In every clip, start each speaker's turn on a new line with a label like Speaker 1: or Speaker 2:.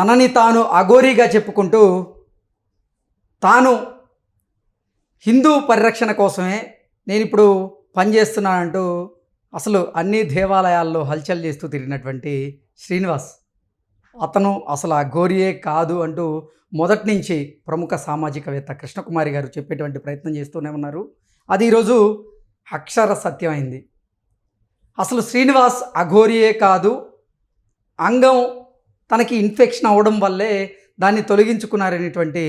Speaker 1: తనని తాను అఘోరీగా చెప్పుకుంటూ తాను హిందూ పరిరక్షణ కోసమే నేను ఇప్పుడు పనిచేస్తున్నానంటూ అసలు అన్ని దేవాలయాల్లో హల్చల్ చేస్తూ తిరిగినటువంటి శ్రీనివాస్, అతను అసలు అఘోరియే కాదు అంటూ మొదటి నుంచి ప్రముఖ సామాజికవేత్త కృష్ణకుమారి గారు చెప్పేటువంటి ప్రయత్నం చేస్తూనే ఉన్నారు. అది ఈరోజు అక్షర సత్యమైంది. అసలు శ్రీనివాస్ అఘోరియే కాదు, అంగం తనకి ఇన్ఫెక్షన్ అవ్వడం వల్లే దాన్ని తొలగించుకున్నారనేటువంటి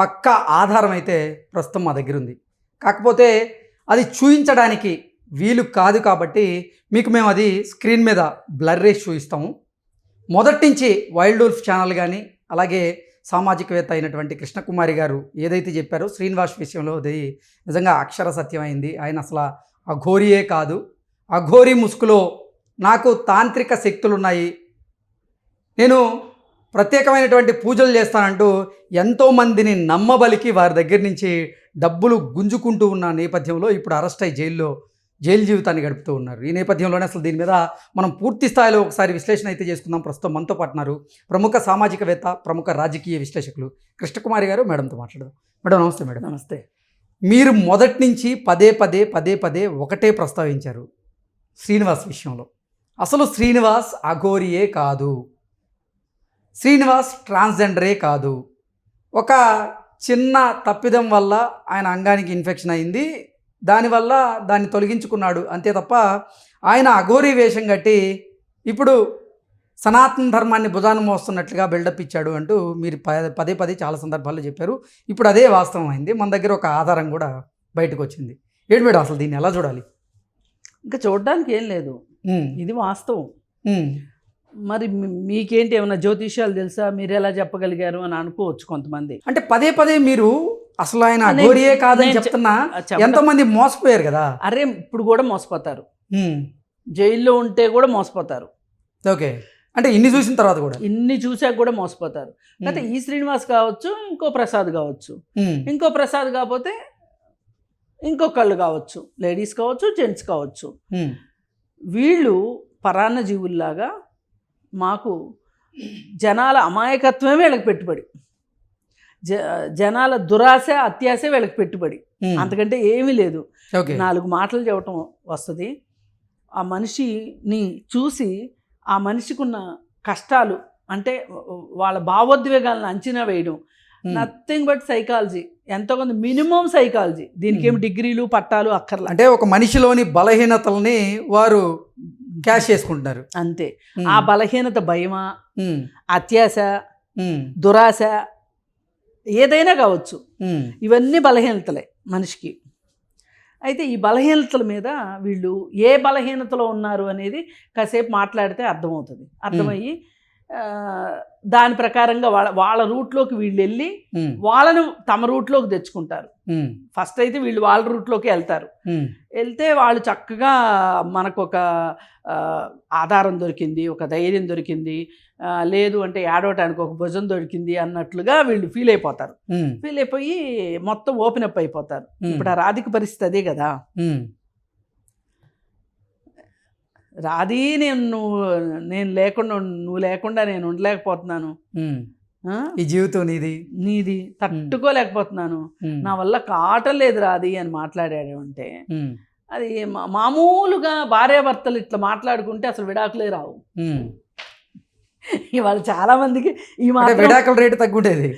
Speaker 1: పక్కా ఆధారం అయితే ప్రస్తుతం మా దగ్గర ఉంది. కాకపోతే అది చూపించడానికి వీలు కాదు కాబట్టి మీకు మేము అది స్క్రీన్ మీద బ్లర్ రేస్ చూపిస్తాము. మొదటి నుంచి వైల్డ్ వుల్ఫ్ ఛానల్ కానీ అలాగే సామాజికవేత్త అయినటువంటి కృష్ణకుమారి గారు ఏదైతే చెప్పారో శ్రీనివాస్ విషయంలో అది నిజంగా అక్షర సత్యమైంది. ఆయన అసలు అఘోరియే కాదు, అఘోరి ముసుగులో నాకు తాంత్రిక శక్తులు ఉన్నాయి, నేను ప్రత్యేకమైనటువంటి పూజలు చేస్తానంటూ ఎంతోమందిని నమ్మబలికి వారి దగ్గర నుంచి డబ్బులు గుంజుకుంటూ ఉన్న నేపథ్యంలో ఇప్పుడు అరెస్ట్ అయ్యి జైలు జీవితాన్ని గడుపుతూ ఉన్నారు. ఈ నేపథ్యంలోనే అసలు దీని మీద మనం పూర్తి స్థాయిలో ఒకసారి విశ్లేషణ అయితే చేసుకుందాం. ప్రస్తుతం మనతో పాటున్నారు ప్రముఖ సామాజికవేత్త, ప్రముఖ రాజకీయ విశ్లేషకులు కృష్ణకుమారి గారు. మేడంతో మాట్లాడదాం. మేడం నమస్తే. మేడం
Speaker 2: నమస్తే.
Speaker 1: మీరు మొదటి నుంచి పదే పదే ఒకటే ప్రస్తావించారు శ్రీనివాస్ విషయంలో. అసలు శ్రీనివాస్ అఘోరియే కాదు, శ్రీనివాస్ ట్రాన్స్జెండరే కాదు, ఒక చిన్న తప్పిదం వల్ల ఆయన అంగానికి ఇన్ఫెక్షన్ అయింది, దానివల్ల దాన్ని తొలగించుకున్నాడు అంతే తప్ప ఆయన అఘోరీ వేషం కట్టి ఇప్పుడు సనాతన ధర్మాన్ని భుజాన్ని మోస్తున్నట్లుగా బిల్డప్ ఇచ్చాడు అంటూ మీరు పదే చాలా సందర్భాల్లో చెప్పారు. ఇప్పుడు అదే వాస్తవం అయింది. మన దగ్గర ఒక ఆధారం కూడా బయటకు వచ్చింది. ఏంటి మేడం అసలు దీన్ని ఎలా చూడాలి?
Speaker 2: ఇంకా చూడడానికి ఏం లేదు, ఇది వాస్తవం. మరి మీకేంటి, ఏమైనా జ్యోతిష్యాలు తెలుసా, మీరు ఎలా చెప్పగలిగారు అని అనుకోవచ్చు కొంతమంది.
Speaker 1: అంటే పదే మీరు అసలు ఆయన అఘోరియే కాదని చెప్తున్నా ఎంతమంది మోసపోయారు కదా.
Speaker 2: అరే ఇప్పుడు కూడా మోసపోతారు, జైల్లో ఉంటే కూడా మోసపోతారు.
Speaker 1: ఓకే, అంటే ఇన్ని చూసిన తర్వాత కూడా,
Speaker 2: ఇన్ని చూసాక కూడా మోసపోతారు. అయితే ఈ శ్రీనివాస్ కావచ్చు, ఇంకో ప్రసాద్ కావచ్చు, ఇంకో ప్రసాద్ కాకపోతే ఇంకొకళ్ళు కావచ్చు, లేడీస్ కావచ్చు, జెంట్స్ కావచ్చు. వీళ్ళు పరాన్న జీవుల్లాగా మాకు జనాల అమాయకత్వమే వీళ్ళకి పెట్టుబడి, జనాల దురాశ అత్యాశ వీళ్ళకి పెట్టుబడి, అంతకంటే ఏమీ లేదు. 4 మాటలు చెప్పటం వస్తుంది. ఆ మనిషిని చూసి ఆ మనిషికి ఉన్న కష్టాలు అంటే వాళ్ళ భావోద్వేగాలను అంచనా వేయడం, నథింగ్ బట్ సైకాలజీ, ఎంతో కొంత మినిమం సైకాలజీ. దీనికి ఏమి డిగ్రీలు పట్టాలు అక్కర్లా.
Speaker 1: అంటే ఒక మనిషిలోని బలహీనతల్ని వారు క్యాష్ చేసుకుంటున్నారు
Speaker 2: అంతే. ఆ బలహీనత భయమా, అత్యాశ, దురాశ, ఏదైనా కావచ్చు, ఇవన్నీ బలహీనతలే మనిషికి. అయితే ఈ బలహీనతల మీద వీళ్ళు ఏ బలహీనతలో ఉన్నారు అనేది కాసేపు మాట్లాడితే అర్థమవుతుంది. అర్థమయ్యి దాని ప్రకారంగా వాళ్ళ రూట్లోకి వీళ్ళు వెళ్ళి వాళ్ళను తమ రూట్లోకి తెచ్చుకుంటారు. ఫస్ట్ అయితే వీళ్ళు వాళ్ళ రూట్లోకి వెళ్తారు. వెళ్తే వాళ్ళు చక్కగా మనకు ఒక ఆధారం దొరికింది, ఒక ధైర్యం దొరికింది, లేదు అంటే ఏడవటానికి ఒక భుజం దొరికింది అన్నట్లుగా వీళ్ళు ఫీల్ అయిపోతారు. ఫీల్ అయిపోయి మొత్తం ఓపెన్ అప్ అయిపోతారు. ఇప్పుడు ఆ రాధిక పరిస్థితి అదే కదా. రాధి నేను లేకుండా, నువ్వు లేకుండా నేను ఉండలేకపోతున్నాను,
Speaker 1: ఈ జీవితం నీది
Speaker 2: తట్టుకోలేకపోతున్నాను, నా వల్ల కావటం లేదు రాధి అని మాట్లాడాడు అంటే అది మామూలుగా భార్యాభర్తలు ఇట్లా మాట్లాడుకుంటే అసలు విడాకులే రావు. ఇవాళ చాలా మందికి ఈ మాత్రం
Speaker 1: విడాకుల రేటు తగ్గుండేది.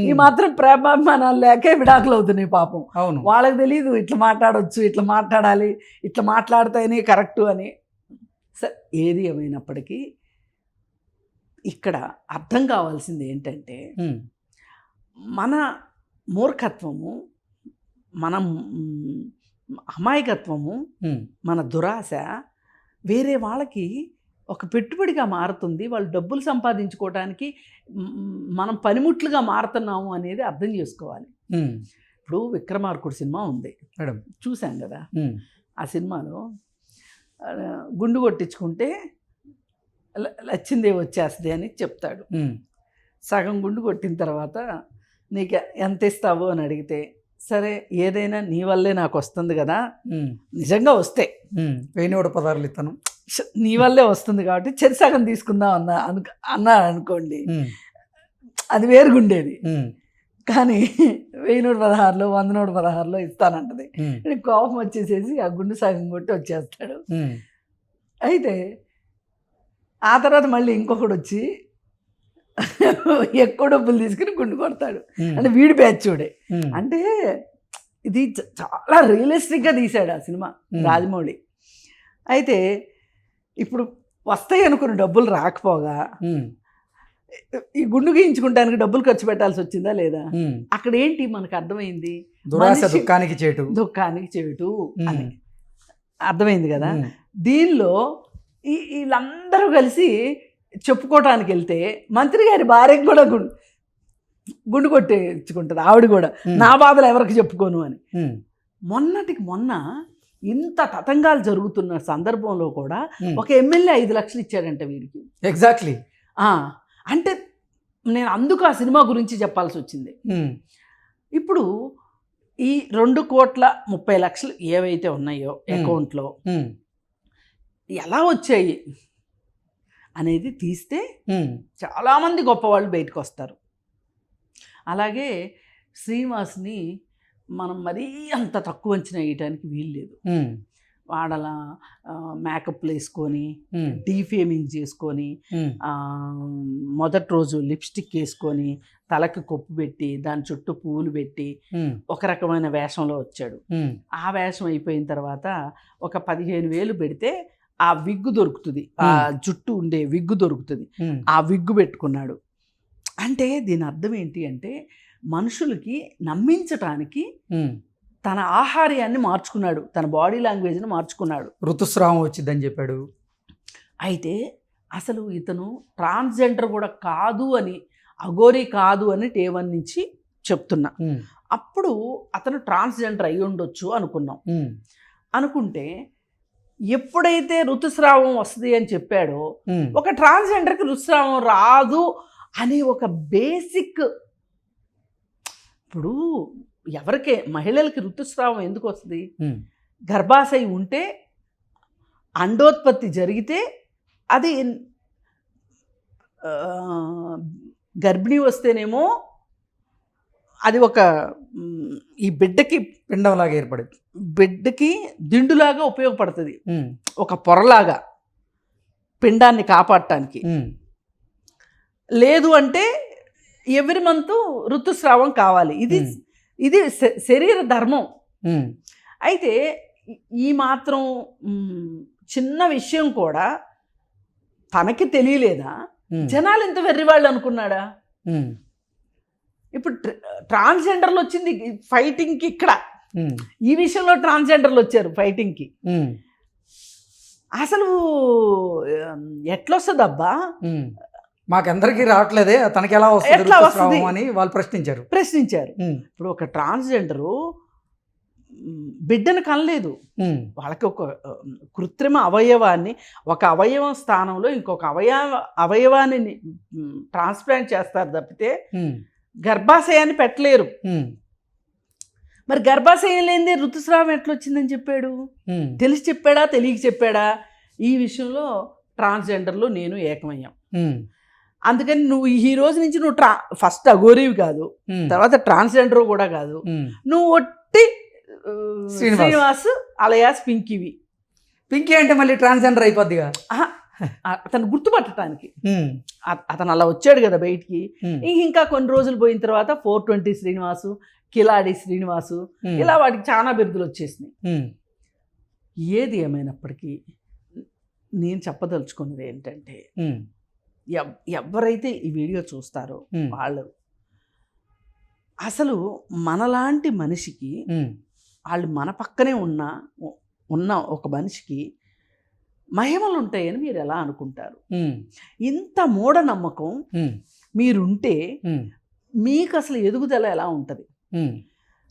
Speaker 2: ఈ మాత్రం ప్రేమాభిమానాలు లేకే విడాకులు అవుతున్నాయి పాపం.
Speaker 1: అవును,
Speaker 2: వాళ్ళకి తెలియదు ఇట్లా మాట్లాడవచ్చు, ఇట్లా మాట్లాడాలి, ఇట్లా మాట్లాడితేనే కరెక్టు అని. సరే, ఏది ఏమైనప్పటికీ ఇక్కడ అర్థం కావాల్సింది ఏంటంటే మన మూర్ఖత్వము, మన అమాయకత్వము, మన దురాశ వేరే వాళ్ళకి ఒక పెట్టుబడిగా మారుతుంది. వాళ్ళు డబ్బులు సంపాదించుకోవడానికి మనం పనిముట్లుగా మారుతున్నాము అనేది అర్థం చేసుకోవాలి. ఇప్పుడు విక్రమార్కుడు సినిమా ఉంది మేడం, చూసాం కదా. ఆ సినిమాలో గుండు కొట్టించుకుంటే లచ్చిందేవి వచ్చేస్తుంది అని చెప్తాడు. సగం గుండు కొట్టిన తర్వాత నీకు ఎంత ఇస్తావు అని అడిగితే, సరే ఏదైనా నీ వల్లే నాకు వస్తుంది కదా, నిజంగా వస్తే
Speaker 1: 1016 ఇస్తాను
Speaker 2: నీ వల్లే వస్తుంది కాబట్టి చెరిసగం తీసుకుందాం అన్నాడు అనుకోండి, అది వేరుగుండేది. కానీ 1116లో 116లో ఇస్తానంటది. కోపం వచ్చేసేసి ఆ గుండు సగం కొట్టి వచ్చేస్తాడు. అయితే ఆ తర్వాత మళ్ళీ ఇంకొకడు వచ్చి ఎక్కువ డబ్బులు తీసుకుని గుండు కొడతాడు. అంటే వీడి బ్యాచోడే. అంటే ఇది చాలా రియలిస్టిక్గా తీశాడు ఆ సినిమా రాజమౌళి. అయితే ఇప్పుడు వస్తాయి అనుకున్న డబ్బులు రాకపోగా ఈ గుండు గీయించుకుంటానికి డబ్బులు ఖర్చు పెట్టాల్సి వచ్చిందా లేదా? అక్కడ ఏంటి మనకు అర్థమైంది,
Speaker 1: దుఃఖానికి
Speaker 2: చేటు అని అర్థమైంది కదా. దీనిలో వీళ్ళందరూ కలిసి చెప్పుకోవటానికి వెళ్తే మంత్రి గారి భార్యకి కూడా గుండు కొట్టేసుకుంటుంది ఆవిడ కూడా, నా బాధలు ఎవరికి చెప్పుకోను అని. మొన్నటికి మొన్న ఇంత తతంగాలు జరుగుతున్న సందర్భంలో కూడా ఒక ఎమ్మెల్యే 5 లక్షలు ఇచ్చాడంట వీరికి.
Speaker 1: ఎగ్జాక్ట్లీ.
Speaker 2: అంటే నేను అందుకు ఆ సినిమా గురించి చెప్పాల్సి వచ్చింది. ఇప్పుడు ఈ 2,30,00,000 ఏవైతే ఉన్నాయో అకౌంట్లో ఎలా వచ్చాయి అనేది తీస్తే చాలామంది గొప్పవాళ్ళు బయటకు వస్తారు. అలాగే శ్రీనివాస్ని మనం మరీ అంత తక్కువ అంచనా వేయటానికి వీలు లేదు. వాడలా మేకప్లు వేసుకొని డీఫేమింగ్ చేసుకొని మొదటి రోజు లిప్స్టిక్ వేసుకొని తలకి కొప్పు పెట్టి దాని చుట్టూ పువ్వులు పెట్టి ఒక రకమైన వేషంలో వచ్చాడు. ఆ వేషం అయిపోయిన తర్వాత ఒక 15,000 పెడితే ఆ విగ్గు దొరుకుతుంది, ఆ జుట్టు ఉండే విగ్గు దొరుకుతుంది, ఆ విగ్గు పెట్టుకున్నాడు. అంటే దీని అర్థం ఏంటి అంటే మనుషులకి నమ్మించటానికి తన ఆహార్యాన్ని మార్చుకున్నాడు, తన బాడీ లాంగ్వేజ్ని మార్చుకున్నాడు.
Speaker 1: ఋతుస్రావం వచ్చిందని చెప్పాడు.
Speaker 2: అయితే అసలు ఇతను ట్రాన్స్జెండర్ కూడా కాదు అని, అఘోరీ కాదు అని T1 నుంచి చెప్తున్నా. అప్పుడు అతను ట్రాన్స్జెండర్ అయి ఉండొచ్చు అనుకున్నాం. అనుకుంటే ఎప్పుడైతే ఋతుస్రావం వస్తుంది అని చెప్పాడో ఒక ట్రాన్స్జెండర్కి ఋతుస్రావం రాదు అని ఒక బేసిక్, ఇప్పుడు ఎవరికే మహిళలకి ఋతుస్రావం ఎందుకు వస్తుంది? గర్భాశయం ఉంటే అండోత్పత్తి జరిగితే అది గర్భిణీ వస్తేనేమో అది ఒక ఈ బిడ్డకి
Speaker 1: పిండంలాగా ఏర్పడింది,
Speaker 2: బిడ్డకి దిండులాగా ఉపయోగపడుతుంది, ఒక పొరలాగా పిండాన్ని కాపాడటానికి. లేదు అంటే ఎవరి మంతు ఋతుస్రావం కావాలి, ఇది శరీర ధర్మం. అయితే ఈ మాత్రం చిన్న విషయం కూడా తనకి తెలియలేదా? జనాలు ఎంత వెర్రివాళ్ళు అనుకున్నాడా? ఇప్పుడు ట్రాన్స్జెండర్లు వచ్చింది ఫైటింగ్కి, ఇక్కడ ఈ విషయంలో ట్రాన్స్జెండర్లు వచ్చారు ఫైటింగ్కి. అసలు ఎట్లొస్తుంది అబ్బా,
Speaker 1: మాకందరికీ రావట్లేదే, తనకి ఎలా వస్తుంది అని వాళ్ళు ప్రశ్నించారు.
Speaker 2: ఇప్పుడు ఒక ట్రాన్స్జెండరు బిడ్డను కనలేదు, వాళ్ళకి ఒక కృత్రిమ అవయవాన్ని, ఒక అవయవం స్థానంలో ఇంకొక అవయవాన్ని ట్రాన్స్ప్లాంట్ చేస్తారు తప్పితే గర్భాశయాన్ని పెట్టలేరు. మరి గర్భాశయం లేనిదే ఋతుస్రావం ఎట్లొచ్చిందని చెప్పాడు? తెలిసి చెప్పాడా, తెలియక చెప్పాడా? ఈ విషయంలో ట్రాన్స్జెండర్లు నేను ఏకమయ్యాం. అందుకని నువ్వు ఈ రోజు నుంచి నువ్వు ఫస్ట్ అఘోరీవి కాదు, తర్వాత ట్రాన్స్జెండర్ కూడా కాదు, నువ్వు ఒట్టి శ్రీనివాస్ అలయాస్ పింకీవి.
Speaker 1: పింకీ అంటే మళ్ళీ ట్రాన్స్జెండర్ అయిపోద్దిగా.
Speaker 2: అతను గుర్తుపట్టడానికి అతను అలా వచ్చాడు కదా బయటికి. ఇంకా కొన్ని రోజులు పోయిన తర్వాత 420 శ్రీనివాసు, కిలాడి శ్రీనివాసు, ఇలా వాటికి చాలా బిరుదులు వచ్చేసినాయి. ఏది ఏమైనప్పటికీ నేను చెప్పదలుచుకున్నది ఏంటంటే, ఎవరైతే ఈ వీడియో చూస్తారో వాళ్ళు అసలు మనలాంటి మనిషికి, వాళ్ళు మన పక్కనే ఉన్న ఒక మనిషికి మహిమలు ఉంటాయని మీరు ఎలా అనుకుంటారు? ఇంత మూఢనమ్మకం మీరుంటే మీకు అసలు ఎదుగుదల ఎలా ఉంటుంది?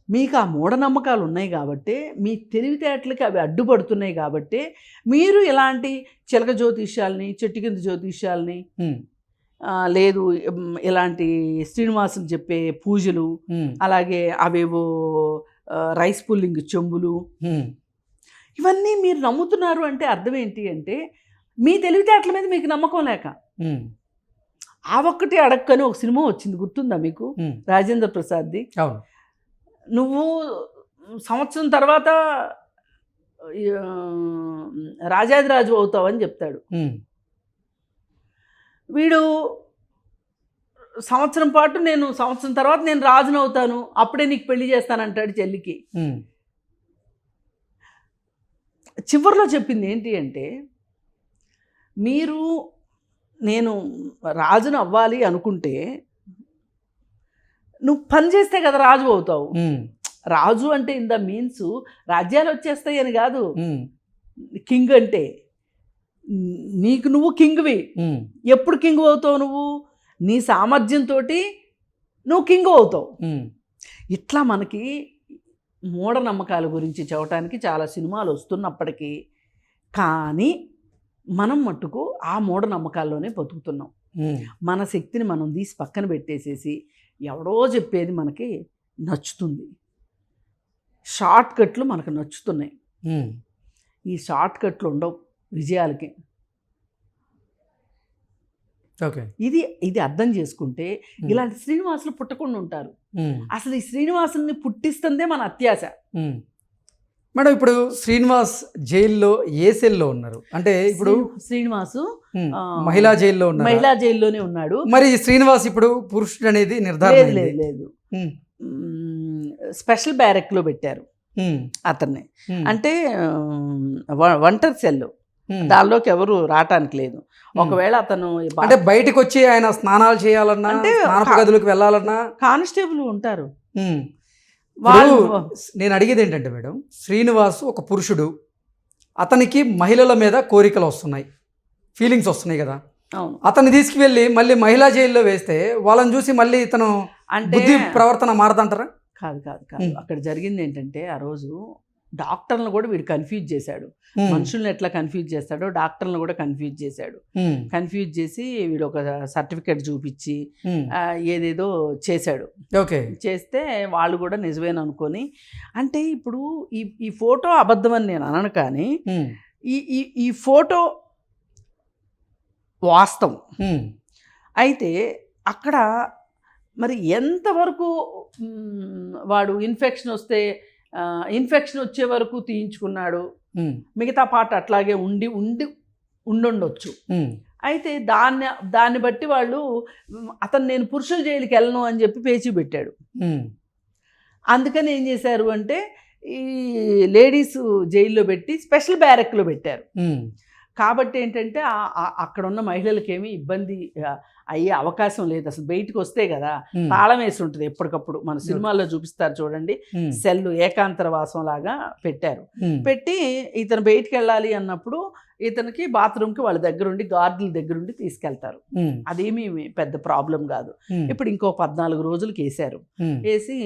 Speaker 2: మీకు ఆ మూఢనమ్మకాలు ఉన్నాయి కాబట్టి, మీ తెలివితేటలకి అవి అడ్డుపడుతున్నాయి కాబట్టి మీరు ఇలాంటి చిలక జ్యోతిష్యాలని, చెట్టు కింద జ్యోతిష్యాలని, లేదు ఇలాంటి శ్రీనివాసులు చెప్పే పూజలు, అలాగే అవేవో రైస్ పుల్లింగ్ చెంబులు, ఇవన్నీ మీరు నమ్ముతున్నారు అంటే అర్థం ఏంటి అంటే మీ తెలివితేటల మీద మీకు నమ్మకం లేక. ఆ ఒక్కటి అడక్కని ఒక సినిమా వచ్చింది, గుర్తుందా మీకు? రాజేంద్ర ప్రసాద్ది.
Speaker 1: అవును.
Speaker 2: నువ్వు సంవత్సరం తర్వాత రాజాదిరాజు అవుతావని చెప్తాడు. వీడు సంవత్సరం పాటు సంవత్సరం తర్వాత నేను రాజును అవుతాను, అప్పుడే నీకు పెళ్లి చేస్తానంటాడు చెల్లికి. చివరిలో చెప్పింది ఏంటి అంటే, నేను రాజును అవ్వాలి అనుకుంటే నువ్వు పని చేస్తే కదా రాజు అవుతావు. రాజు అంటే ఇన్ ద మీన్స్ రాజ్యాలు వచ్చేస్తాయి అని కాదు. కింగ్ అంటే నీకు నువ్వు కింగ్వి. ఎప్పుడు కింగ్ అవుతావు? నువ్వు నీ సామర్థ్యంతో నువ్వు కింగ్ అవుతావు. ఇట్లా మనకి మూఢనమ్మకాల గురించి చెప్పడానికి చాలా సినిమాలు వస్తున్నప్పటికీ కానీ మనం మట్టుకు ఆ మూఢనమ్మకాల్లోనే బతుకుతున్నాం. మన శక్తిని మనం తీసి పక్కన పెట్టేసేసి ఎవడో చెప్పేది మనకి నచ్చుతుంది. షార్ట్ కట్లు మనకు నచ్చుతున్నాయి. ఈ షార్ట్ కట్లు ఉండవు విజయాలకి.
Speaker 1: ఓకే,
Speaker 2: ఇది అర్థం చేసుకుంటే ఇలాంటి శ్రీనివాసులు పుట్టకుండా ఉంటారు. అసలు ఈ శ్రీనివాసుల్ని పుట్టిస్తుందే మన అత్యాశ.
Speaker 1: మేడం, ఇప్పుడు శ్రీనివాస్ జైల్లో ఏ సెల్లో ఉన్నారు? అంటే ఇప్పుడు
Speaker 2: శ్రీనివాసు
Speaker 1: మహిళా జైల్లో ఉన్నారు.
Speaker 2: మహిళా జైల్లోనే ఉన్నాడు.
Speaker 1: మరి శ్రీనివాస్ ఇప్పుడు పురుషుడు అనేది నిర్ధారణ
Speaker 2: లేదు. స్పెషల్ బ్యారెక్ లో పెట్టారు అతన్ని. అంటే ఒంటరి సెల్లు, దానిలోకి ఎవరు రావటానికి లేదు. ఒకవేళ అతను
Speaker 1: అంటే బయటకు వచ్చి ఆయన స్నానాలు చేయాలన్నా, స్నానపు గదులకు వెళ్ళాలన్నా
Speaker 2: కానిస్టేబుల్ ఉంటారు.
Speaker 1: నేను అడిగేది ఏంటంటే మేడం, శ్రీనివాసు ఒక పురుషుడు, అతనికి మహిళల మీద కోరికలు వస్తున్నాయి, ఫీలింగ్స్ వస్తున్నాయి కదా. అతన్ని తీసుకువెళ్ళి మళ్ళీ మహిళా జైల్లో వేస్తే వాళ్ళని చూసి మళ్ళీ ఇతను బుద్ధి ప్రవర్తన మారదంటారా?
Speaker 2: కాదు. అక్కడ జరిగింది ఏంటంటే, ఆ రోజు డాక్టర్లను కూడా వీడు కన్ఫ్యూజ్ చేశాడు. మనుషుల్ని ఎట్లా కన్ఫ్యూజ్ చేస్తాడో డాక్టర్లను కూడా కన్ఫ్యూజ్ చేశాడు. కన్ఫ్యూజ్ చేసి వీడు ఒక సర్టిఫికెట్ చూపించి ఏదేదో చేశాడు.
Speaker 1: ఓకే,
Speaker 2: చేస్తే వాళ్ళు కూడా నిజమేననుకొని అనుకొని, అంటే ఇప్పుడు ఈ ఫోటో అబద్ధమని నేను అనను, కానీ ఈ ఫోటో వాస్తవం. అయితే అక్కడ మరి ఎంతవరకు వాడు ఇన్ఫెక్షన్ వచ్చే వరకు తీయించుకున్నాడు, మిగతా పాట అట్లాగే ఉండొచ్చు. అయితే దాన్ని బట్టి వాళ్ళు నేను పురుషుల జైలుకి వెళ్ళను అని చెప్పి పేచీ పెట్టాడు. అందుకని ఏం చేశారు అంటే, ఈ లేడీస్ జైల్లో పెట్టి స్పెషల్ బ్యారెక్లో పెట్టారు. కాబట్టి ఏంటంటే అక్కడ ఉన్న మహిళలకేమీ ఇబ్బంది అయ్యే అవకాశం లేదు. అసలు బయటకు వస్తే కదా తాళం వేసి ఉంటుంది ఎప్పటికప్పుడు. మన సినిమాల్లో చూపిస్తారు చూడండి, సెల్లు ఏకాంతరవాసం లాగా పెట్టారు. పెట్టి ఇతను బయటికి వెళ్ళాలి అన్నప్పుడు ఇతనికి బాత్రూమ్కి వాళ్ళ దగ్గరుండి, గార్డుల దగ్గరుండి తీసుకెళ్తారు. అదేమీ పెద్ద ప్రాబ్లం కాదు. ఇప్పుడు ఇంకో 14 రోజులకి వేశారు. వేసి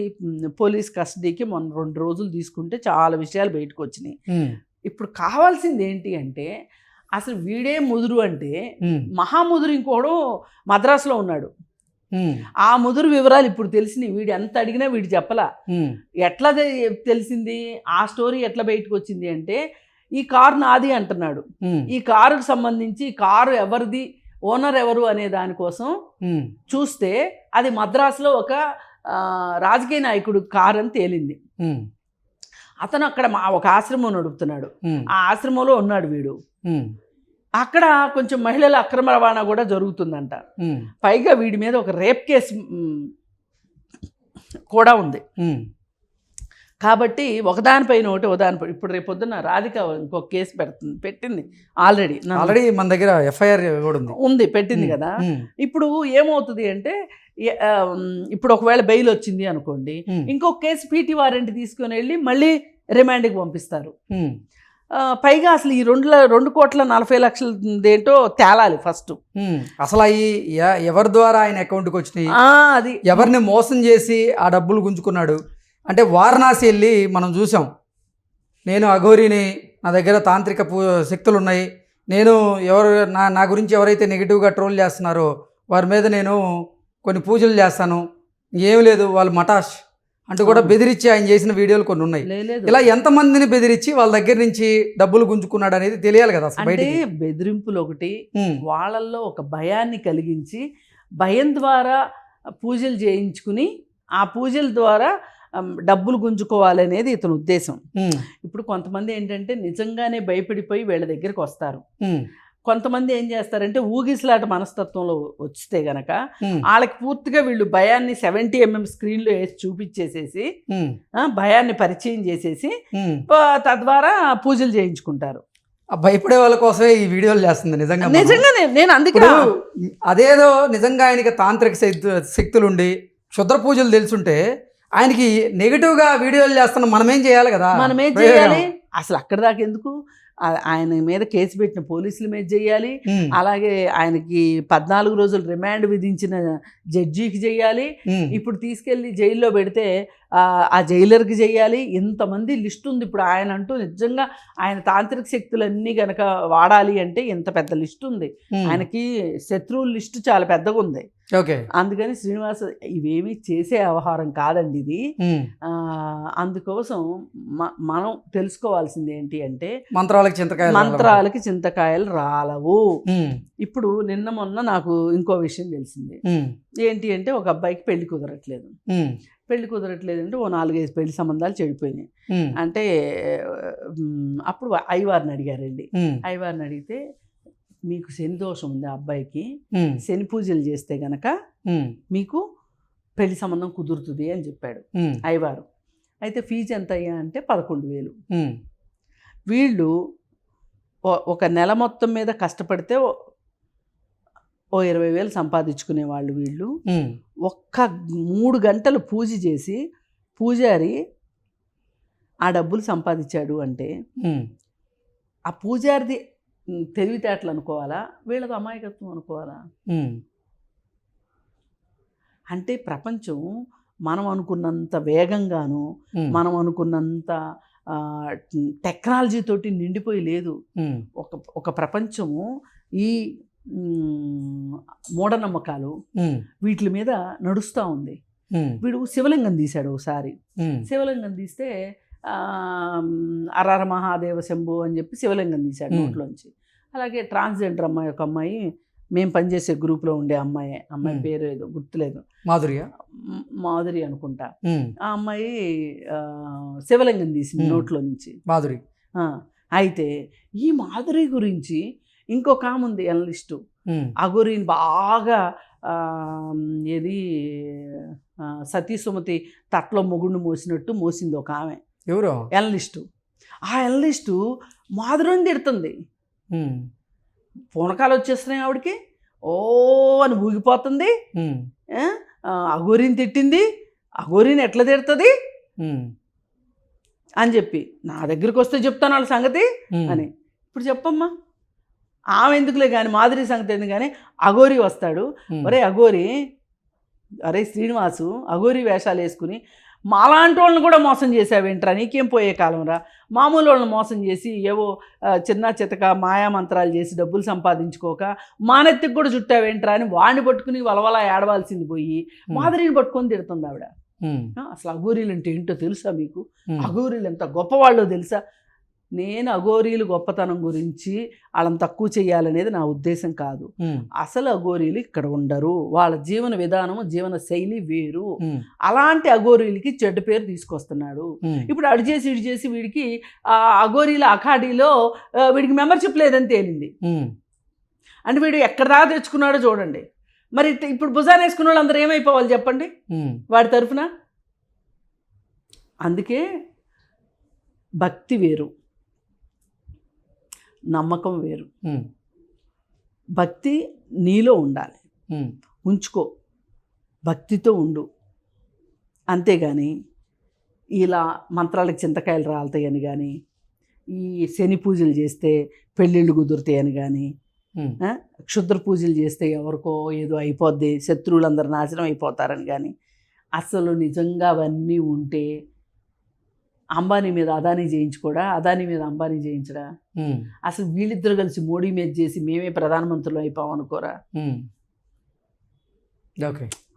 Speaker 2: పోలీస్ కస్టడీకి మొన్న 2 రోజులు తీసుకుంటే చాలా విషయాలు బయటకు వచ్చినాయి. ఇప్పుడు కావాల్సింది ఏంటి అంటే, అసలు వీడే ముదురు అంటే మహాముదురు ఇంకోడు మద్రాసులో ఉన్నాడు. ఆ ముదురు వివరాలు ఇప్పుడు తెలిసినాయి. వీడు ఎంత అడిగినా వీడు చెప్పలా. ఎట్లా తెలిసింది ఆ స్టోరీ, ఎట్లా బయటకు వచ్చింది అంటే, ఈ కారు నాది అంటున్నాడు. ఈ కారుకు సంబంధించి కారు ఎవరిది, ఓనర్ ఎవరు అనే దానికోసం చూస్తే అది మద్రాసులో ఒక రాజకీయ నాయకుడు కారు అని తేలింది. అతను అక్కడ ఒక ఆశ్రమం నడుపుతున్నాడు. ఆ ఆశ్రమంలో ఉన్నాడు వీడు. అక్కడ కొంచెం మహిళల అక్రమ రవాణా కూడా జరుగుతుందంట. పైగా వీడి మీద ఒక రేప్ కేసు కూడా ఉంది. కాబట్టి ఒకదానిపైన ఒకదానిపైన ఇప్పుడు రేపు పొద్దున్న రాధిక ఇంకొక కేసు పెట్టింది ఆల్రెడీ
Speaker 1: మన దగ్గర ఎఫ్ఐఆర్
Speaker 2: ఉంది, పెట్టింది కదా. ఇప్పుడు ఏమవుతుంది అంటే, ఇప్పుడు ఒకవేళ బెయిల్ వచ్చింది అనుకోండి, ఇంకొక కేసు పీటీ వారెంట్ తీసుకొని వెళ్ళి మళ్ళీ రిమాండ్కి పంపిస్తారు. పైగా అసలు ఈ 2,40,00,000 ఏంటో తేలాలి ఫస్ట్.
Speaker 1: అసలు అవి ఎవరి ద్వారా ఆయన అకౌంట్కి వచ్చినాయి,
Speaker 2: అది
Speaker 1: ఎవరిని మోసం చేసి ఆ డబ్బులు గుంజుకున్నాడు అంటే, వారణాసి వెళ్ళి మనం చూసాం. నేను అఘోరిని, నా దగ్గర తాంత్రిక శక్తులు ఉన్నాయి, నేను నా గురించి ఎవరైతే నెగిటివ్గా ట్రోల్ చేస్తున్నారో వారి మీద నేను కొన్ని పూజలు చేస్తాను, ఏం లేదు వాళ్ళు మటాష్ అంటూ కూడా బెదిరించి ఆయన చేసిన వీడియోలు కొన్ని ఉన్నాయి.
Speaker 2: లేదు
Speaker 1: ఇలా ఎంతమందిని బెదిరించి వాళ్ళ దగ్గర నుంచి డబ్బులు గుంజుకున్నాడు అనేది తెలియాలి కదా అసలు
Speaker 2: అంటే
Speaker 1: బయటికి.
Speaker 2: బెదిరింపులు ఒకటి, వాళ్ళల్లో ఒక భయాన్ని కలిగించి భయం ద్వారా పూజలు చేయించుకుని ఆ పూజల ద్వారా డబ్బులు గుంజుకోవాలనేది ఇతని ఉద్దేశం. ఇప్పుడు కొంతమంది ఏంటంటే నిజంగానే భయపడిపోయి వీళ్ళ దగ్గరికి వస్తారు. కొంతమంది ఏం చేస్తారంటే ఊగిసలాట మనస్తత్వంలో వస్తే గనక వాళ్ళకి పూర్తిగా వీళ్ళు భయాన్ని 70 mm స్క్రీన్లో వేసి చూపించేసేసి భయాన్ని పరిచయం చేసేసి తద్వారా పూజలు చేయించుకుంటారు.
Speaker 1: భయపడే వాళ్ళ కోసమే ఈ వీడియోలు చేస్తుంది నిజంగా.
Speaker 2: నేను అందుకే
Speaker 1: అదేదో నిజంగా ఆయనకి తాంత్రిక శక్తులుండి క్షుద్ర పూజలు తెలుసుంటే ఆయనకి నెగిటివ్గా వీడియోలు చేస్తున్న మనమేం చేయాలి కదా.
Speaker 2: మనమేం చేయాలి అసలు అక్కడ దాకా ఎందుకు? ఆయన మీద కేసు పెట్టిన పోలీసుల మీద చేయాలి, అలాగే ఆయనకి 14 రోజులు రిమాండ్ విధించిన జడ్జికి చేయాలి, ఇప్పుడు తీసుకెళ్ళి జైల్లో పెడితే ఆ జైలర్కి చేయాలి. ఇంతమంది లిస్ట్ ఉంది ఇప్పుడు. ఆయన అంటూ నిజంగా ఆయన తాంత్రిక శక్తులన్నీ కనుక వాడాలి అంటే ఇంత పెద్ద లిస్ట్ ఉంది. ఆయనకి శత్రువుల లిస్ట్ చాలా పెద్దగా ఉంది. అందుకని శ్రీనివాస్ ఇవేమీ చేసే వ్యవహారం కాదండి ఇది. అందుకోసం మనం తెలుసుకోవాల్సింది ఏంటి అంటే మంత్రాలకి చింతకాయలు రాలవు. ఇప్పుడు నిన్న మొన్న నాకు ఇంకో విషయం తెలిసింది. ఏంటి అంటే ఒక అబ్బాయికి పెళ్లి కుదరట్లేదు అంటే ఓ 4-5 పెళ్లి సంబంధాలు చెడిపోయినాయి. అంటే అప్పుడు అయ్యవారిని అడిగారండి. అయ్యవారిని అడిగితే మీకు శని దోషం ఉంది, ఆ అబ్బాయికి శని పూజలు చేస్తే గనక మీకు పెళ్లి సంబంధం కుదురుతుంది అని చెప్పాడు అయ్యవారు. అయితే ఫీజు ఎంత అయ్యా అంటే 11,000. వీళ్ళు ఒక నెల మొత్తం మీద కష్టపడితే ఓ 20,000 సంపాదించుకునే వాళ్ళు. వీళ్ళు ఒక్క 3 గంటలు పూజ చేసి పూజారి ఆ డబ్బులు సంపాదించాడు అంటే ఆ పూజారిది తెలివితేటలు అనుకోవాలా, వీళ్ళది అమాయకత్వం అనుకోవాలా? అంటే ప్రపంచం మనం అనుకున్నంత వేగంగాను మనం అనుకున్నంత టెక్నాలజీ తోటి నిండిపోయి లేదు. ఒక ప్రపంచము ఈ మూఢనమ్మకాలు వీటి మీద నడుస్తూ ఉంది. వీడు శివలింగం తీశాడు ఒకసారి. శివలింగం తీస్తే అరర మహాదేవ శంభు అని చెప్పి శివలింగం తీశాడు నోట్లోంచి. అలాగే ట్రాన్స్జెండర్ అమ్మాయి, ఒక అమ్మాయి, మేము పనిచేసే గ్రూప్లో ఉండే అమ్మాయి పేరు ఏదో గుర్తులేదు, మాధురి అనుకుంటా. ఆ అమ్మాయి శివలింగం తీసింది నోట్లో నుంచి, మాధురి. అయితే ఈ మాధురి గురించి ఇంకొక ఆమె ఉంది ఎనలిస్టు. అఘోరిని బాగా ఏది సతీ సుమతి తట్లో మొగుడిని మోసినట్టు మోసింది ఒక ఆమె, ఎవరో ఎనలిస్టు. ఆ ఎనలిస్టు మాధురిని తిడుతుంది. పూనకాలు వచ్చేస్తున్నాయి ఆవిడకి, ఓ అని ఊగిపోతుంది. అఘోరిని తిట్టింది, అఘోరిని ఎట్లా తిడుతుంది అని చెప్పి నా దగ్గరికి వస్తే చెప్తాను వాళ్ళ సంగతి అని. ఇప్పుడు చెప్పమ్మా, ఆమె ఎందుకులే కానీ మాధురి సంగతి ఎందుకు కానీ అఘోరి వస్తాడు. ఒరే అఘోరి, అరే శ్రీనివాసు, అఘోరి వేషాలు వేసుకుని మాలాంటి వాళ్ళని కూడా మోసం చేసావేంట్రా, నీకేం పోయే కాలం రా, మామూలు వాళ్ళని మోసం చేసి ఏవో చిన్న చితక మాయా మంత్రాలు చేసి డబ్బులు సంపాదించుకోక మానెత్తికి కూడా చుట్టావేంట్రా అని వాడిని పట్టుకుని వలవలా ఏడవాల్సింది పోయి మాధురిని పట్టుకొని తిడుతుంది ఆవిడ. అసలు అఘోరీలు అంటే ఏంటో తెలుసా మీకు? అఘోరీలు ఎంత గొప్పవాళ్ళో తెలుసా? నేను అఘోరీలు గొప్పతనం గురించి వాళ్ళని తక్కువ చేయాలనేది నా ఉద్దేశం కాదు. అసలు అఘోరీలు ఇక్కడ ఉండరు, వాళ్ళ జీవన విధానము జీవన శైలి వేరు. అలాంటి అఘోరీలకి చెడ్డ పేరు తీసుకొస్తున్నాడు. ఇప్పుడు అడి చేసి ఇడి చేసి వీడికి ఆ అఘోరీల అఖాడీలో వీడికి మెంబర్షిప్ లేదని తేలింది. అంటే వీడు ఎక్కడ దాకా తెచ్చుకున్నాడో చూడండి. మరి ఇప్పుడు భుజాన్ని వేసుకున్న వాళ్ళు అందరూ ఏమైపోవాలి చెప్పండి వాడి తరఫున? అందుకే భక్తి వేరు, నమ్మకం వేరు. భక్తి నీలో ఉండాలి, ఉంచుకో, భక్తితో ఉండు. అంతేగాని ఇలా మంత్రాలకు చింతకాయలు రాలుతాయని కానీ, ఈ శని పూజలు చేస్తే పెళ్ళిళ్ళు కుదురుతాయని కానీ, క్షుద్ర పూజలు చేస్తే ఎవరికో ఏదో అయిపోద్ది, శత్రువులందరూ నాశనం అయిపోతారని కానీ, అసలు నిజంగా అవన్నీ ఉంటే అంబానీ మీద అదానీ చేయించుకోడా, అదానీ మీద అంబానీ చేయించడా? అసలు వీళ్ళిద్దరు కలిసి మోడీ మీద చేసి మేమే ప్రధానమంత్రులు అయిపోయాం అనుకోరా?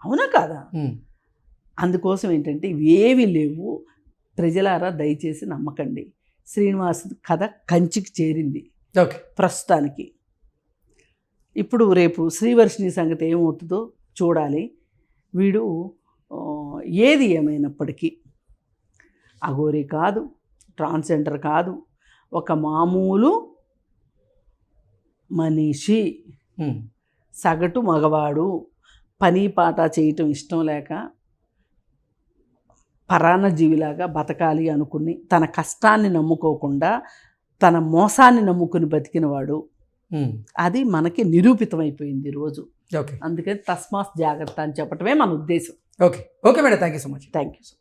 Speaker 2: అవునా కాదా? అందుకోసం ఏంటంటే ఇవేవి లేవు, ప్రజలారా దయచేసి నమ్మకండి. శ్రీనివాస్ కథ కంచికి చేరింది
Speaker 1: ఓకే.
Speaker 2: ప్రస్తుతానికి. ఇప్పుడు రేపు శ్రీవర్షిణి సంగతి ఏమవుతుందో చూడాలి. వీడు ఏది ఏమైనప్పటికీ అఘోరి కాదు, ట్రాన్స్జెండర్ కాదు, ఒక మామూలు మనిషి, సగటు మగవాడు, పని పాట చేయటం ఇష్టం లేక పరాన్న జీవిలాగా బతకాలి అనుకుని తన కష్టాన్ని నమ్ముకోకుండా తన మోసాన్ని నమ్ముకుని బతికినవాడు. అది మనకి నిరూపితమైపోయింది ఈరోజు.
Speaker 1: ఓకే.
Speaker 2: అందుకని తస్మాత్ జాగ్రత్త అని చెప్పటమే మన ఉద్దేశం.
Speaker 1: Okay. Okay madam, thank you so much.
Speaker 2: Thank you.